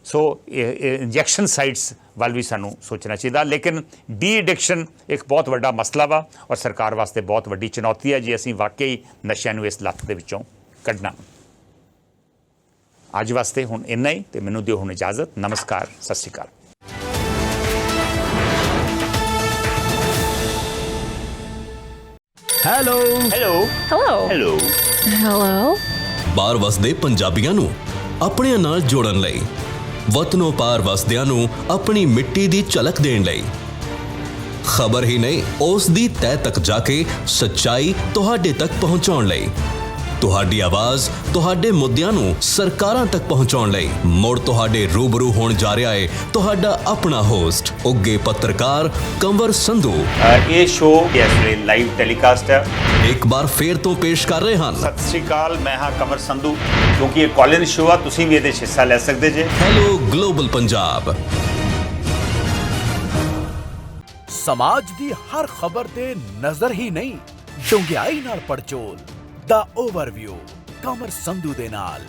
A: ਸੋ ਇੰਜੈਕਸ਼ਨ ਸਾਈਟਸ ਵੱਲ ਵੀ ਸਾਨੂੰ ਸੋਚਣਾ ਚਾਹੀਦਾ। ਲੇਕਿਨ ਡੀ ਐਡਿਕਸ਼ਨ ਇੱਕ ਬਹੁਤ ਵੱਡਾ ਮਸਲਾ ਵਾ ਔਰ ਸਰਕਾਰ ਵਾਸਤੇ ਬਹੁਤ ਵੱਡੀ ਚੁਣੌਤੀ ਹੈ ਜੇ ਅਸੀਂ ਵਾਕਈ ਨਸ਼ਿਆਂ ਨੂੰ ਇਸ ਲੱਤ ਦੇ ਵਿੱਚੋਂ ਕੱਢਣਾ। ਅੱਜ ਵਾਸਤੇ ਹੁਣ ਇੰਨਾ ਹੀ, ਤੇ ਮੈਨੂੰ ਦਿਓ ਹੁਣ ਇਜਾਜ਼ਤ। ਨਮਸਕਾਰ, ਸਤਿ ਸ਼੍ਰੀ ਅਕਾਲ।
B: Hello
C: hello
D: Hello.
C: Hello
D: Hello.
B: ਬਾਹਰ ਵਸਦੇ ਪੰਜਾਬੀਆਂ ਨੂੰ ਆਪਣਿਆਂ ਨਾਲ ਜੋੜਨ ਲਈ, ਵਤਨੋਂ ਪਾਰ ਵਸਦਿਆਂ ਨੂੰ ਆਪਣੀ ਮਿੱਟੀ ਦੀ ਝਲਕ ਦੇਣ ਲਈ, ਖਬਰ ਹੀ ਨਹੀਂ ਉਸ ਦੀ ਤਹਿ ਤੱਕ ਜਾ ਕੇ ਸੱਚਾਈ ਤੁਹਾਡੇ ਤੱਕ ਪਹੁੰਚਾਉਣ ਲਈ, ਤੁਹਾਡੀ ਆਵਾਜ਼ ਤੁਹਾਡੇ ਮੁੱਦਿਆਂ ਨੂੰ ਸਰਕਾਰਾਂ ਤੱਕ ਪਹੁੰਚਾਉਣ ਲਈ ਮੁੜ ਤੁਹਾਡੇ ਰੂਬਰੂ ਹੋਣ ਜਾ ਰਿਹਾ ਹੈ ਤੁਹਾਡਾ ਆਪਣਾ ਹੋਸਟ ਉੱਗੇ ਪੱਤਰਕਾਰ ਕੰਵਰ ਸੰਧੂ।
A: ਇਹ ਸ਼ੋਅ ਇਸ ਵੇਲੇ ਲਾਈਵ ਟੈਲੀਕਾਸਟ ਹੈ।
B: ਇੱਕ ਵਾਰ ਫੇਰ ਤੋਂ ਪੇਸ਼ ਕਰ ਰਹੇ ਹਨ।
A: ਸਤਿ ਸ਼੍ਰੀ ਅਕਾਲ, ਮੈਂ ਹਾਂ ਕੰਵਰ ਸੰਧੂ। ਕਿਉਂਕਿ ਇਹ ਕਾਲ-ਇਨ ਸ਼ੋਅ ਆ, ਤੁਸੀਂ ਵੀ ਇਹਦੇ 'ਚ ਹਿੱਸਾ ਲੈ ਸਕਦੇ ਜੇ।
B: Hello global Punjab.
E: ਸਮਾਜ ਦੀ ਹਰ ਖਬਰ ਤੇ ਨਜ਼ਰ ਹੀ ਨਹੀਂ, ਡੂੰਘਾਈ ਨਾਲ ਪੜਚੋਲ ਦਾ ਓਵਰਵਿਊ ਕਮਰ ਸੰਧੂ ਦੇ ਨਾਲ।